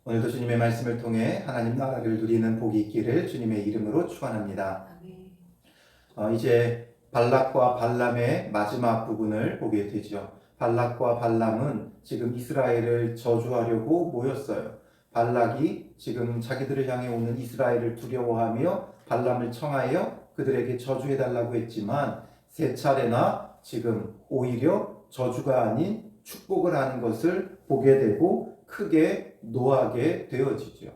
오늘도 주님의 말씀을 통해 하나님 나라를 누리는 복이 있기를 주님의 이름으로 축원합니다. 이제 발락과 발람의 마지막 부분을 보게 되죠. 발락과 발람은 지금 이스라엘을 저주하려고 모였어요. 발락이 지금 자기들을 향해 오는 이스라엘을 두려워하며 발람을 청하여 그들에게 저주해달라고 했지만 세 차례나 지금 오히려 저주가 아닌 축복을 하는 것을 보게 되고 크게 노하게 되어지죠.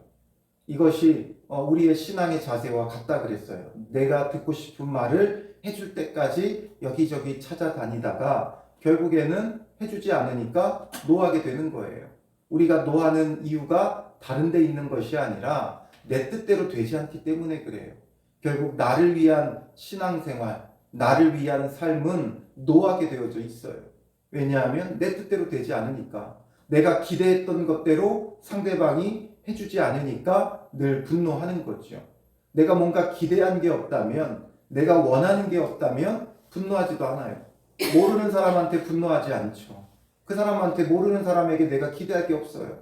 이것이 우리의 신앙의 자세와 같다 그랬어요. 내가 듣고 싶은 말을 해줄 때까지 여기저기 찾아다니다가 결국에는 해주지 않으니까 노하게 되는 거예요. 우리가 노하는 이유가 다른 데 있는 것이 아니라 내 뜻대로 되지 않기 때문에 그래요. 결국 나를 위한 신앙생활, 나를 위한 삶은 노하게 되어져 있어요. 왜냐하면 내 뜻대로 되지 않으니까. 내가 기대했던 것대로 상대방이 해주지 않으니까 늘 분노하는 거죠. 내가 뭔가 기대한 게 없다면, 내가 원하는 게 없다면 분노하지도 않아요. 모르는 사람한테 분노하지 않죠. 그 사람한테, 모르는 사람에게 내가 기대할 게 없어요.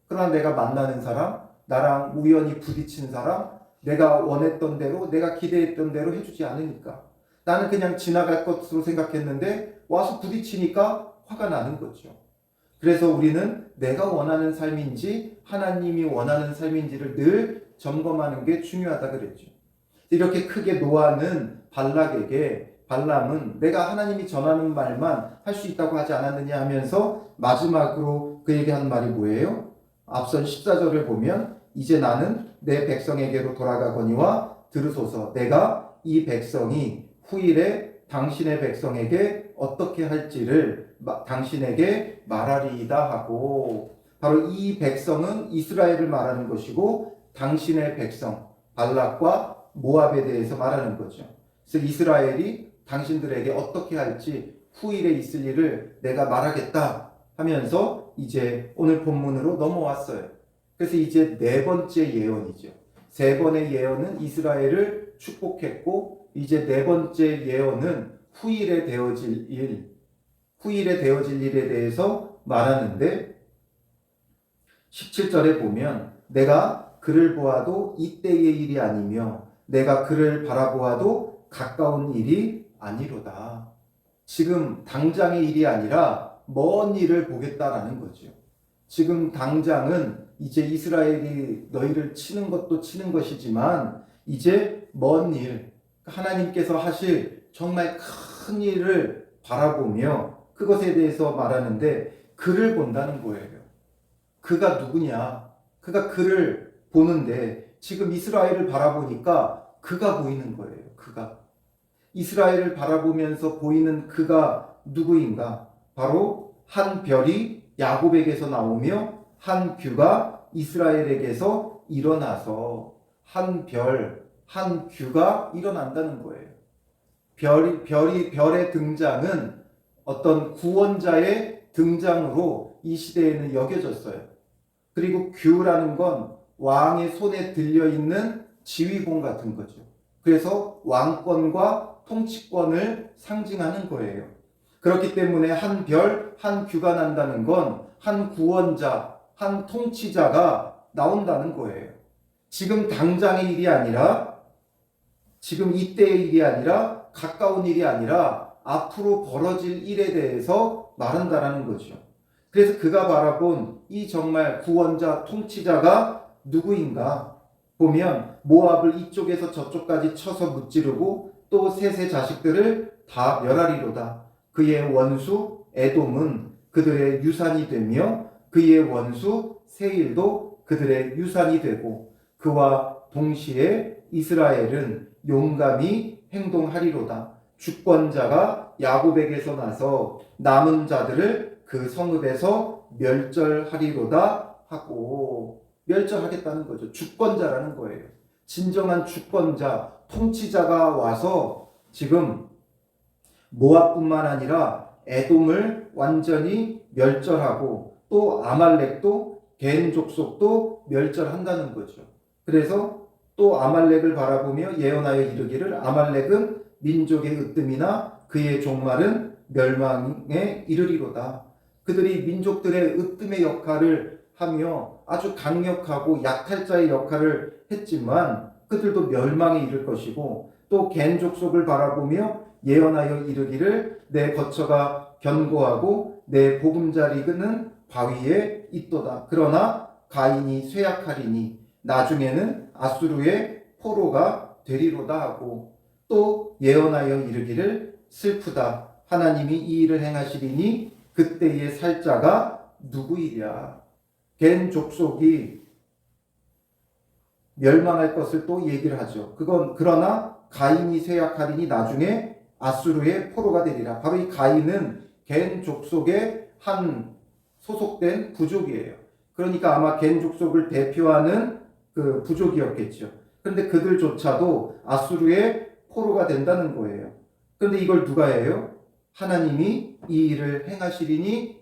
그러나 내가 만나는 사람, 나랑 우연히 부딪힌 사람, 내가 원했던 대로, 내가 기대했던 대로 해주지 않으니까. 나는 그냥 지나갈 것으로 생각했는데 와서 부딪히니까 화가 나는 거죠. 그래서 우리는 내가 원하는 삶인지 하나님이 원하는 삶인지를 늘 점검하는 게 중요하다 그랬죠. 이렇게 크게 노하는 발락에게 발람은 내가 하나님이 전하는 말만 할 수 있다고 하지 않았느냐 하면서 마지막으로 그에게 한 말이 뭐예요? 앞선 14절을 보면 이제 나는 내 백성에게로 돌아가거니와 들으소서. 내가 이 백성이 후일에 당신의 백성에게 어떻게 할지를 당신에게 말하리이다 하고, 바로 이 백성은 이스라엘을 말하는 것이고 당신의 백성 발락과 모압에 대해서 말하는 거죠. 그래서 이스라엘이 당신들에게 어떻게 할지 후일에 있을 일을 내가 말하겠다 하면서 이제 오늘 본문으로 넘어왔어요. 그래서 이제 네 번째 예언이죠. 세 번의 예언은 이스라엘을 축복했고 이제 네 번째 예언은 후일에 되어질 일에 대해서 말하는데 17절에 보면 내가 그를 보아도 이때의 일이 아니며 내가 그를 바라보아도 가까운 일이 아니로다. 지금 당장의 일이 아니라 먼 일을 보겠다라는 거죠. 지금 당장은 이제 이스라엘이 너희를 치는 것도 치는 것이지만 이제 먼 일, 하나님께서 하실 정말 큰 일을 바라보며 그것에 대해서 말하는데 그를 본다는 거예요. 그가 누구냐? 그가 그를 보는데 지금 이스라엘을 바라보니까 그가 보이는 거예요. 그가. 이스라엘을 바라보면서 보이는 그가 누구인가? 바로 한 별이 야곱에게서 나오며 한 규가 이스라엘에게서 일어나서 한 별, 한 규가 일어난다는 거예요. 별의 등장은 어떤 구원자의 등장으로 이 시대에는 여겨졌어요. 그리고 규라는 건 왕의 손에 들려있는 지휘봉 같은 거죠. 그래서 왕권과 통치권을 상징하는 거예요. 그렇기 때문에 한 별, 한 규가 난다는 건 한 구원자, 한 통치자가 나온다는 거예요. 지금 당장의 일이 아니라, 지금 이때의 일이 아니라, 가까운 일이 아니라 앞으로 벌어질 일에 대해서 말한다는 거죠. 그래서 그가 바라본 이 정말 구원자, 통치자가 누구인가 보면 모압을 이쪽에서 저쪽까지 쳐서 무찌르고 또 셋의 자식들을 다 멸하리로다. 그의 원수 에돔은 그들의 유산이 되며 그의 원수 세일도 그들의 유산이 되고 그와 동시에 이스라엘은 용감히 행동하리로다. 주권자가 야곱에게서 나서 남은 자들을 그 성읍에서 멸절하리로다 하고, 멸절하겠다는 거죠. 주권자라는 거예요. 진정한 주권자, 통치자가 와서 지금 모압뿐만 아니라 에돔을 완전히 멸절하고 또 아말렉도 겐 족속도 멸절한다는 거죠. 그래서 또 아말렉을 바라보며 예언하여 이르기를 아말렉은 민족의 으뜸이나 그의 종말은 멸망에 이르리로다. 그들이 민족들의 으뜸의 역할을 하며 아주 강력하고 약탈자의 역할을 했지만 그들도 멸망에 이를 것이고 또 겐 족속을 바라보며 예언하여 이르기를 내 거처가 견고하고 내 보금자리는 바위에 있도다. 그러나 가인이 쇠약하리니 나중에는 아수르의 포로가 되리로다 하고 또 예언하여 이르기를 슬프다. 하나님이 이 일을 행하시리니 그때의 살자가 누구이랴. 겐 족속이 멸망할 것을 또 얘기를 하죠. 그러나 가인이 쇠약하리니 나중에 아수르의 포로가 되리라. 바로 이 가인은 겐 족속의 한 소속된 부족이에요. 그러니까 아마 겐 족속을 대표하는 그 부족이었겠죠. 그런데 그들조차도 아수르의 포로가 된다는 거예요. 그런데 이걸 누가 해요? 하나님이 이 일을 행하시리니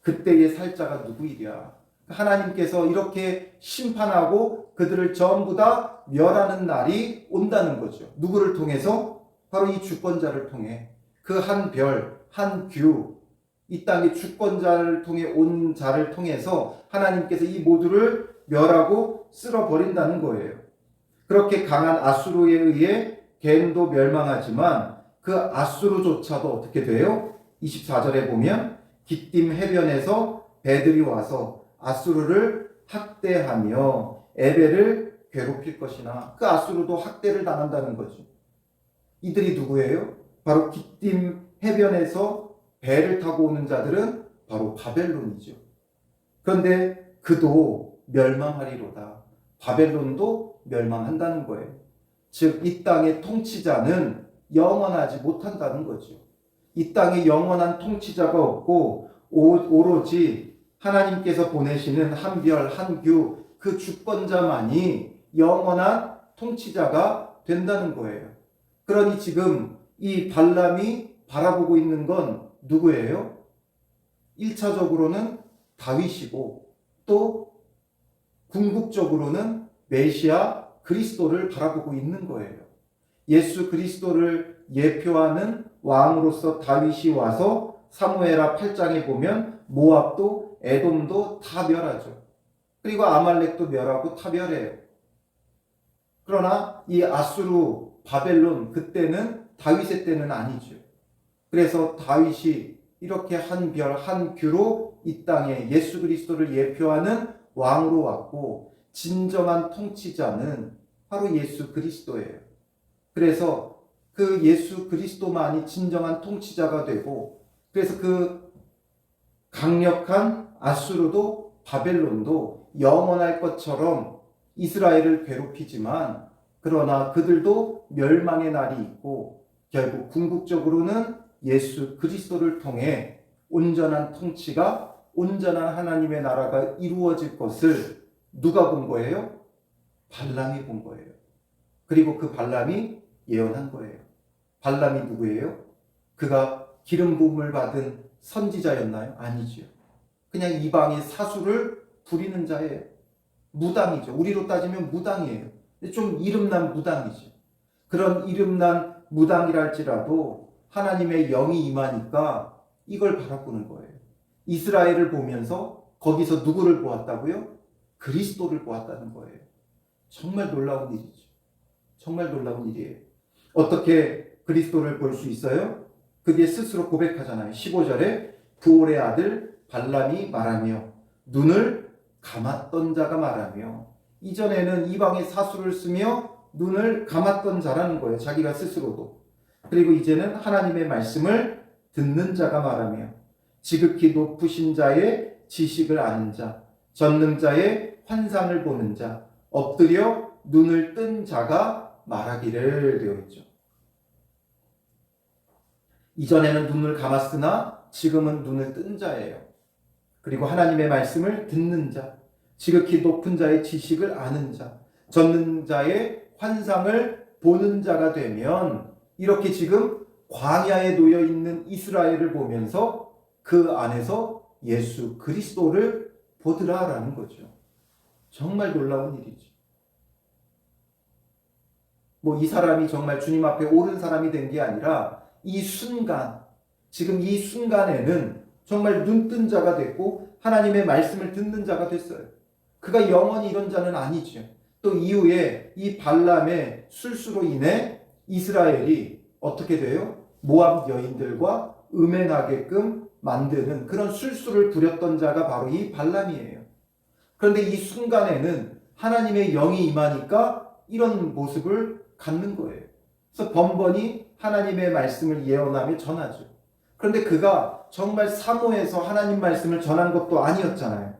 그때의 살자가 누구이랴. 하나님께서 이렇게 심판하고 그들을 전부 다 멸하는 날이 온다는 거죠. 누구를 통해서? 바로 이 주권자를 통해. 그 한 별, 한 규, 이 땅의 주권자를 통해 온 자를 통해서 하나님께서 이 모두를 멸하고 쓸어버린다는 거예요. 그렇게 강한 아수르에 의해 겐도 멸망하지만 그 아수르조차도 어떻게 돼요? 24절에 보면 깃딤 해변에서 배들이 와서 아수르를 학대하며 에벨을 괴롭힐 것이나 그 아수르도 학대를 당한다는 거죠. 이들이 누구예요? 바로 깃딤 해변에서 배를 타고 오는 자들은 바로 바벨론이죠. 그런데 그도 멸망하리로다. 바벨론도 멸망한다는 거예요. 즉 이 땅의 통치자는 영원하지 못한다는 거죠. 이 땅에 영원한 통치자가 없고 오로지 하나님께서 보내시는 한 별, 한 규, 그 주권자만이 영원한 통치자가 된다는 거예요. 그러니 지금 이 발람이 바라보고 있는 건 누구예요? 1차적으로는 다윗이고 또 궁극적으로는 메시아 그리스도를 바라보고 있는 거예요. 예수 그리스도를 예표하는 왕으로서 다윗이 와서 사무엘하 8장에 보면 모압도 에돔도 다 멸하죠. 그리고 아말렉도 멸하고 다 멸해요. 그러나 이 아수르, 바벨론 그때는 다윗의 때는 아니죠. 그래서 다윗이 이렇게 한 별, 한 규로 이 땅에 예수 그리스도를 예표하는 왕으로 왔고 진정한 통치자는 바로 예수 그리스도예요. 그래서 그 예수 그리스도만이 진정한 통치자가 되고 그래서 그 강력한 아수르도 바벨론도 영원할 것처럼 이스라엘을 괴롭히지만 그러나 그들도 멸망의 날이 있고 결국 궁극적으로는 예수 그리스도를 통해 온전한 통치가 온전한 하나님의 나라가 이루어질 것을 누가 본 거예요? 발람이 본 거예요. 그리고 그 발람이 예언한 거예요. 발람이 누구예요? 그가 기름 부음을 받은 선지자였나요? 아니죠. 그냥 이방의 사수를 부리는 자예요. 무당이죠. 우리로 따지면 무당이에요. 좀 이름난 무당이죠. 그런 이름난 무당이랄지라도 하나님의 영이 임하니까 이걸 바라보는 거예요. 이스라엘을 보면서 거기서 누구를 보았다고요? 그리스도를 보았다는 거예요. 정말 놀라운 일이죠. 정말 놀라운 일이에요. 어떻게 그리스도를 볼 수 있어요? 그게 스스로 고백하잖아요. 15절에 부올의 아들 발람이 말하며 눈을 감았던 자가 말하며 이전에는 이방의 사수를 쓰며 눈을 감았던 자라는 거예요. 자기가 스스로도. 그리고 이제는 하나님의 말씀을 듣는 자가 말하며 지극히 높으신 자의 지식을 아는 자, 전능자의 환상을 보는 자, 엎드려 눈을 뜬 자가 말하기를 되어 있죠. 이전에는 눈을 감았으나 지금은 눈을 뜬 자예요. 그리고 하나님의 말씀을 듣는 자, 지극히 높은 자의 지식을 아는 자, 전능자의 환상을 보는 자가 되면 이렇게 지금 광야에 놓여 있는 이스라엘을 보면서 그 안에서 예수 그리스도를 보더라라는 거죠. 정말 놀라운 일이죠. 이 사람이 정말 주님 앞에 옳은 사람이 된 게 아니라 이 순간, 지금 이 순간에는 정말 눈뜬 자가 됐고 하나님의 말씀을 듣는 자가 됐어요. 그가 영원히 이런 자는 아니죠. 또 이후에 이 발람의 술수로 인해 이스라엘이 어떻게 돼요? 모압 여인들과 음행하게끔 만드는 그런 술수를 부렸던 자가 바로 이 발람이에요. 그런데 이 순간에는 하나님의 영이 임하니까 이런 모습을 갖는 거예요. 그래서 번번이 하나님의 말씀을 예언하며 전하죠. 그런데 그가 정말 사모해서 하나님 말씀을 전한 것도 아니었잖아요.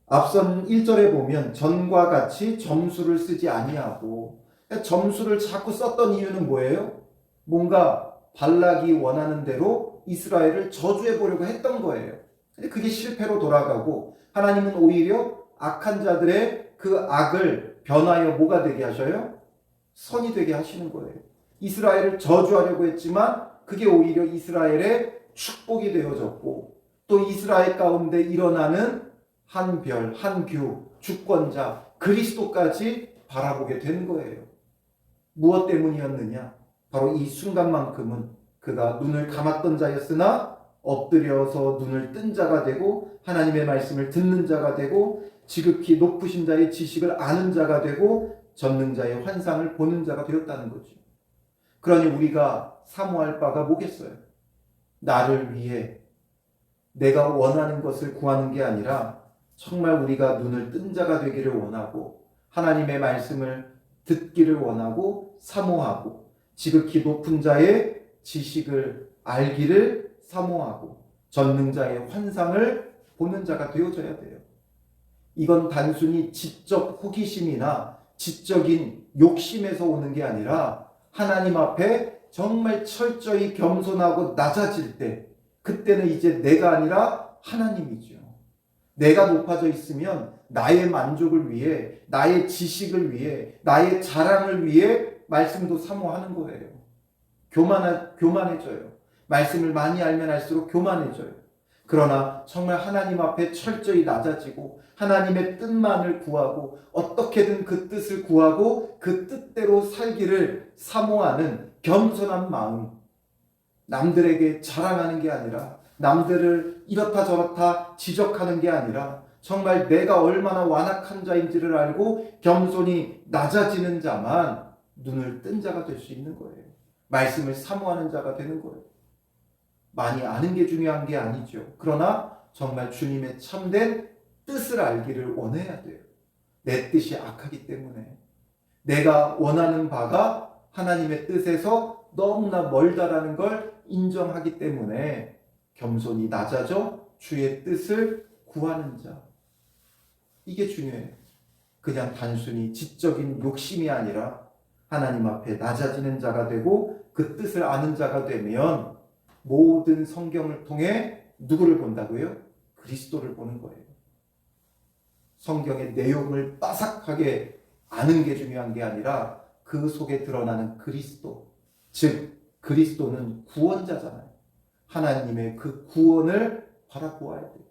앞선 1절에 보면 전과 같이 점수를 쓰지 아니하고, 점수를 자꾸 썼던 이유는 뭐예요? 뭔가 발락이 원하는 대로 이스라엘을 저주해 보려고 했던 거예요. 근데 그게 실패로 돌아가고 하나님은 오히려 악한 자들의 그 악을 변하여 뭐가 되게 하셔요? 선이 되게 하시는 거예요. 이스라엘을 저주하려고 했지만 그게 오히려 이스라엘의 축복이 되어졌고, 또 이스라엘 가운데 일어나는 한 별, 한 규, 주권자, 그리스도까지 바라보게 된 거예요. 무엇 때문이었느냐? 바로 이 순간만큼은 그가 눈을 감았던 자였으나 엎드려서 눈을 뜬 자가 되고 하나님의 말씀을 듣는 자가 되고 지극히 높으신 자의 지식을 아는 자가 되고 전능자의 환상을 보는 자가 되었다는 거죠. 그러니 우리가 사모할 바가 뭐겠어요? 나를 위해 내가 원하는 것을 구하는 게 아니라 정말 우리가 눈을 뜬 자가 되기를 원하고 하나님의 말씀을 듣기를 원하고 사모하고 지극히 높은 자의 지식을 알기를 사모하고 전능자의 환상을 보는 자가 되어져야 돼요. 이건 단순히 지적 호기심이나 지적인 욕심에서 오는 게 아니라 하나님 앞에 정말 철저히 겸손하고 낮아질 때, 그때는 이제 내가 아니라 하나님이죠. 내가 높아져 있으면 나의 만족을 위해, 나의 지식을 위해, 나의 자랑을 위해 말씀도 사모하는 거예요. 교만해져요. 말씀을 많이 알면 알수록 교만해져요. 그러나 정말 하나님 앞에 철저히 낮아지고 하나님의 뜻만을 구하고 어떻게든 그 뜻을 구하고 그 뜻대로 살기를 사모하는 겸손한 마음, 남들에게 자랑하는 게 아니라 남들을 이렇다 저렇다 지적하는 게 아니라 정말 내가 얼마나 완악한 자인지를 알고 겸손히 낮아지는 자만 눈을 뜬 자가 될 수 있는 거예요. 말씀을 사모하는 자가 되는 거예요. 많이 아는 게 중요한 게 아니죠. 그러나 정말 주님의 참된 뜻을 알기를 원해야 돼요. 내 뜻이 악하기 때문에, 내가 원하는 바가 하나님의 뜻에서 너무나 멀다라는 걸 인정하기 때문에 겸손히 낮아져 주의 뜻을 구하는 자, 이게 중요해요. 그냥 단순히 지적인 욕심이 아니라 하나님 앞에 낮아지는 자가 되고 그 뜻을 아는 자가 되면 모든 성경을 통해 누구를 본다고요? 그리스도를 보는 거예요. 성경의 내용을 빠삭하게 아는 게 중요한 게 아니라 그 속에 드러나는 그리스도, 즉 그리스도는 구원자잖아요. 하나님의 그 구원을 바라보아야 돼요.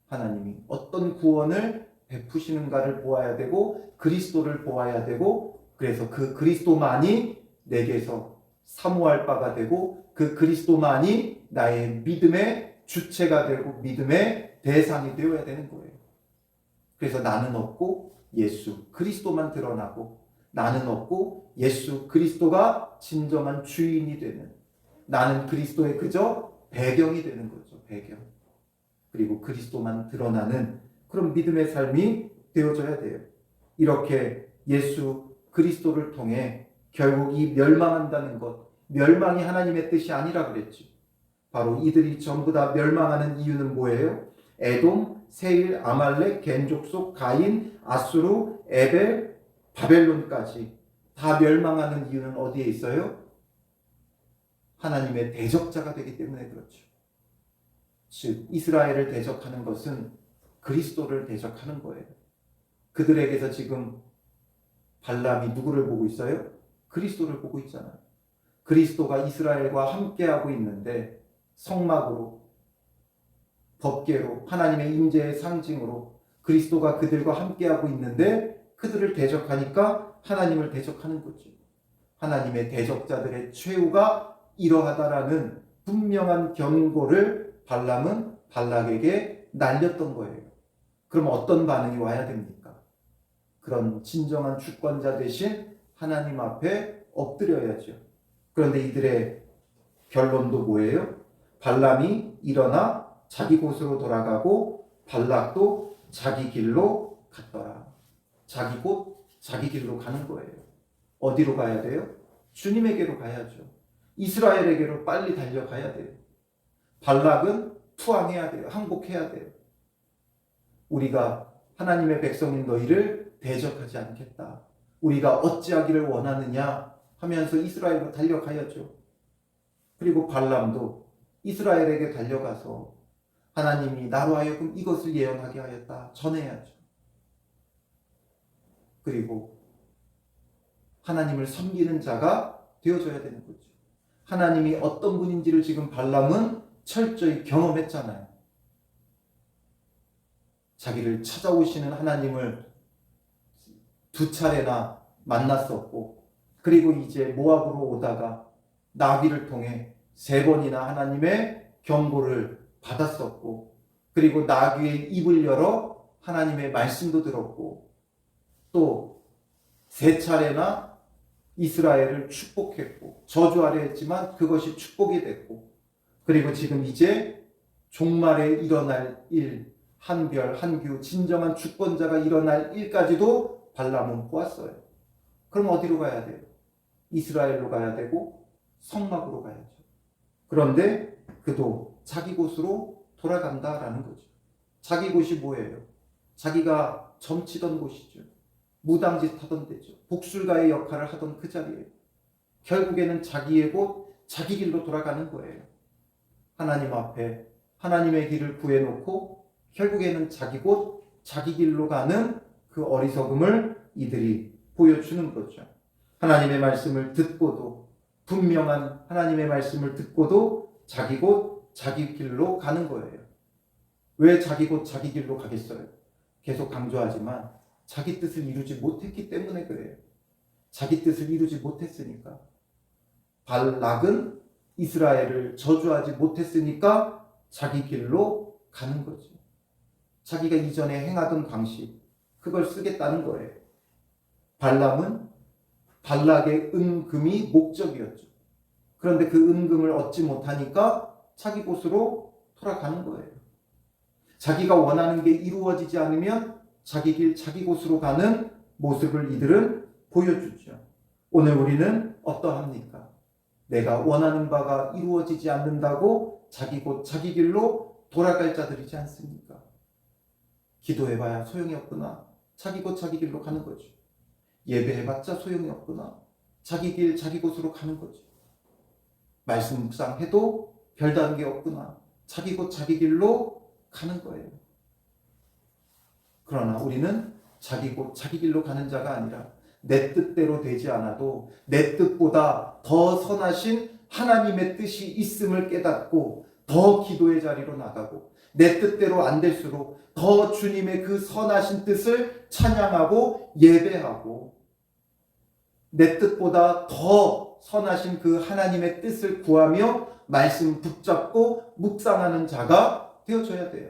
하나님이 어떤 구원을 베푸시는가를 보아야 되고 그리스도를 보아야 되고, 그래서 그 그리스도만이 내게서 사모할 바가 되고 그 그리스도만이 나의 믿음의 주체가 되고 믿음의 대상이 되어야 되는 거예요. 그래서 나는 없고 예수 그리스도만 드러나고, 나는 없고 예수 그리스도가 진정한 주인이 되는, 나는 그리스도의 그저 배경이 되는 거죠. 배경. 그리고 그리스도만 드러나는 그런 믿음의 삶이 되어져야 돼요. 이렇게 예수 그리스도를 통해 결국 이 멸망한다는 것, 멸망이 하나님의 뜻이 아니라 그랬지. 바로 이들이 전부 다 멸망하는 이유는 뭐예요? 에돔, 세일, 아말렉, 겐족속, 가인, 아수르, 에벨, 바벨론까지 다 멸망하는 이유는 어디에 있어요? 하나님의 대적자가 되기 때문에 그렇죠. 즉 이스라엘을 대적하는 것은 그리스도를 대적하는 거예요. 그들에게서 지금 발람이 누구를 보고 있어요? 그리스도를 보고 있잖아요. 그리스도가 이스라엘과 함께하고 있는데 성막으로, 법궤로, 하나님의 임재의 상징으로 그리스도가 그들과 함께하고 있는데 그들을 대적하니까 하나님을 대적하는 거지. 하나님의 대적자들의 최후가 이러하다라는 분명한 경고를 발람은 발락에게 날렸던 거예요. 그럼 어떤 반응이 와야 됩니까? 그런 진정한 주권자 대신 하나님 앞에 엎드려야죠. 그런데 이들의 결론도 뭐예요? 발람이 일어나 자기 곳으로 돌아가고 발락도 자기 길로 갔더라. 자기 곳, 자기 길로 가는 거예요. 어디로 가야 돼요? 주님에게로 가야죠. 이스라엘에게로 빨리 달려가야 돼요. 발락은 투항해야 돼요. 항복해야 돼요. 우리가 하나님의 백성인 너희를 대적하지 않겠다. 우리가 어찌하기를 원하느냐 하면서 이스라엘로 달려가야죠. 그리고 발람도 이스라엘에게 달려가서 하나님이 나로 하여금 이것을 예언하게 하였다 전해야죠. 그리고 하나님을 섬기는 자가 되어줘야 되는 거죠. 하나님이 어떤 분인지를 지금 발람은 철저히 경험했잖아요. 자기를 찾아오시는 하나님을 2차례나 만났었고, 그리고 이제 모압으로 오다가 나귀를 통해 3번이나 하나님의 경고를 받았었고, 그리고 나귀의 입을 열어 하나님의 말씀도 들었고, 또 3차례나 이스라엘을 축복했고 저주하려 했지만 그것이 축복이 됐고, 그리고 지금 이제 종말에 일어날 일, 한별, 한규, 진정한 주권자가 일어날 일까지도 발람은 보았어요. 그럼 어디로 가야 돼요? 이스라엘로 가야 되고 성막으로 가야죠. 그런데 그도 자기 곳으로 돌아간다라는 거죠. 자기 곳이 뭐예요? 자기가 점치던 곳이죠. 무당짓 하던 데죠. 복술가의 역할을 하던 그 자리에 결국에는 자기의 곳, 자기 길로 돌아가는 거예요. 하나님 앞에 하나님의 길을 구해놓고 결국에는 자기 곳, 자기 길로 가는 그 어리석음을 이들이 보여주는 거죠. 하나님의 말씀을 듣고도, 분명한 하나님의 말씀을 듣고도 자기 곳, 자기 길로 가는 거예요. 왜 자기 곳, 자기 길로 가겠어요? 계속 강조하지만 자기 뜻을 이루지 못했기 때문에 그래요. 자기 뜻을 이루지 못했으니까. 발락은 이스라엘을 저주하지 못했으니까 자기 길로 가는 거죠. 자기가 이전에 행하던 방식, 그걸 쓰겠다는 거예요. 발람은 발락의 은금이 목적이었죠. 그런데 그 은금을 얻지 못하니까 자기 곳으로 돌아가는 거예요. 자기가 원하는 게 이루어지지 않으면 자기 길, 자기 곳으로 가는 모습을 이들은 보여주죠. 오늘 우리는 어떠합니까? 내가 원하는 바가 이루어지지 않는다고 자기 곳, 자기 길로 돌아갈 자들이지 않습니까? 기도해봐야 소용이 없구나. 자기 곳, 자기 길로 가는 거죠. 예배해봤자 소용이 없구나. 자기 길, 자기 곳으로 가는 거죠. 말씀 묵상해도 별다른 게 없구나. 자기 곳, 자기 길로 가는 거예요. 그러나 우리는 자기 곳, 자기 길로 가는 자가 아니라 내 뜻대로 되지 않아도 내 뜻보다 더 선하신 하나님의 뜻이 있음을 깨닫고 더 기도의 자리로 나가고 내 뜻대로 안 될수록 더 주님의 그 선하신 뜻을 찬양하고 예배하고 내 뜻보다 더 선하신 그 하나님의 뜻을 구하며 말씀 붙잡고 묵상하는 자가 되어줘야 돼요.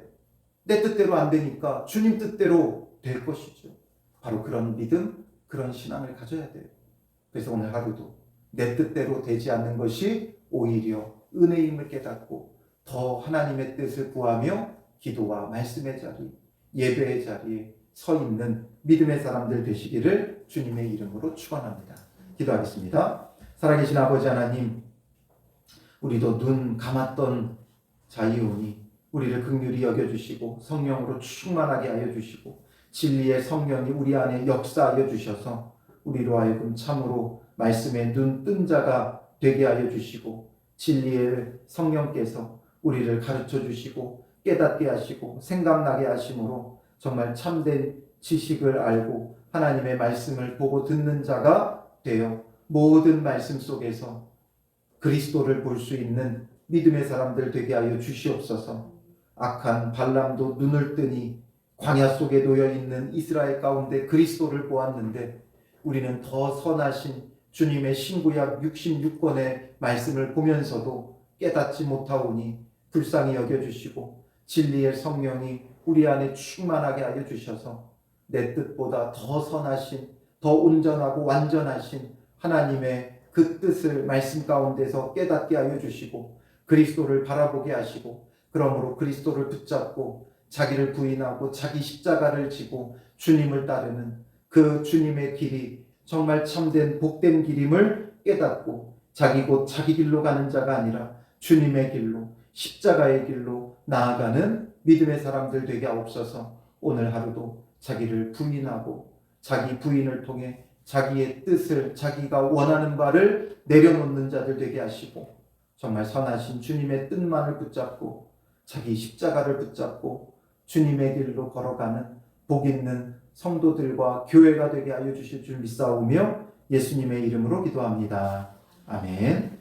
내 뜻대로 안 되니까 주님 뜻대로 될 것이죠. 바로 그런 믿음, 그런 신앙을 가져야 돼요. 그래서 오늘 하루도 내 뜻대로 되지 않는 것이 오히려 은혜임을 깨닫고 더 하나님의 뜻을 구하며 기도와 말씀의 자리, 예배의 자리에 서 있는 믿음의 사람들 되시기를 주님의 이름으로 축원합니다. 기도하겠습니다. 살아계신 아버지 하나님, 우리도 눈 감았던 자이오니 우리를 긍휼히 여겨주시고 성령으로 충만하게 하여 주시고 진리의 성령이 우리 안에 역사하여 주셔서 우리로 하여금 참으로 말씀에 눈 뜬 자가 되게 하여 주시고 진리의 성령께서 우리를 가르쳐 주시고 깨닫게 하시고 생각나게 하심으로 정말 참된 지식을 알고 하나님의 말씀을 보고 듣는 자가 되어 모든 말씀 속에서 그리스도를 볼 수 있는 믿음의 사람들 되게 하여 주시옵소서. 악한 발람도 눈을 뜨니 광야 속에 놓여있는 이스라엘 가운데 그리스도를 보았는데 우리는 더 선하신 주님의 신구약 66권의 말씀을 보면서도 깨닫지 못하오니 불쌍히 여겨주시고 진리의 성령이 우리 안에 충만하게 하여 주셔서 내 뜻보다 더 선하신, 더 온전하고 완전하신 하나님의 그 뜻을 말씀 가운데서 깨닫게 하여 주시고 그리스도를 바라보게 하시고, 그러므로 그리스도를 붙잡고 자기를 부인하고 자기 십자가를 지고 주님을 따르는 그 주님의 길이 정말 참된 복된 길임을 깨닫고 자기 곧 자기 길로 가는 자가 아니라 주님의 길로, 십자가의 길로 나아가는 믿음의 사람들 되게 하옵소서. 오늘 하루도 자기를 부인하고 자기 부인을 통해 자기의 뜻을, 자기가 원하는 바를 내려놓는 자들 되게 하시고, 정말 선하신 주님의 뜻만을 붙잡고 자기 십자가를 붙잡고 주님의 길로 걸어가는 복 있는 성도들과 교회가 되게 하여 주실 줄 믿사오며 예수님의 이름으로 기도합니다. 아멘.